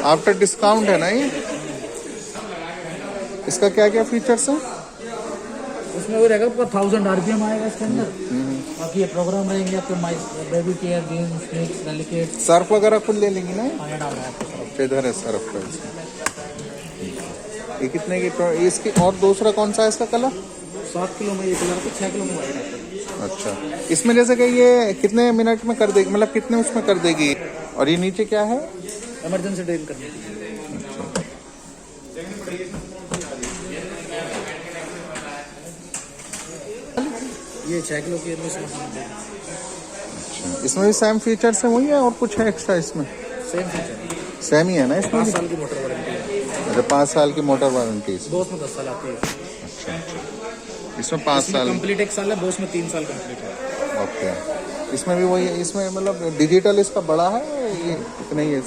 After discount है ना ये? इसका क्या क्या फीचर्स हैं? उसमें वो रहेगा आपका 1000 RPM आएगा इसके अंदर। बाकी ये प्रोग्राम रहेंगे आपके my baby care, games, snacks, delicate. Surf वगैरह खुद ले लेंगी ना? खाना डाल रहा है आपको सर्फ। इधर है सर्फ का इसमें। ये कितने की इसकी? और दूसरा कौन सा है इसका कलर? 7 किलो में ये कलर को 6 किलो में वाइट आता है। अच्छा, इसमें जैसे कि ये कितने मिनट में कर देगी, मतलब कितने उसमें कर देगी? और ये नीचे क्या है? इमरजेंसी ड्रेन करने के लिए। ये 6 किलो की इसमें भी सेम फीचर्स हैं वही है और कुछ है एक्स्ट्रा इसमें? सेम फीचर, सेम ही है ना इसमें? 5 साल की मोटर वारंटी है। अच्छा, 5 साल की मोटर वारंटी इसमें। बोस में 10 साल आती है। अच्छा, इसमें 5 साल कंप्लीट 1 साल है, बोस में 3 साल कंप्लीट है। ओके, इसमें भी वही है? इसमें मतलब डिजिटल इसका बड़ा है ये? नहीं है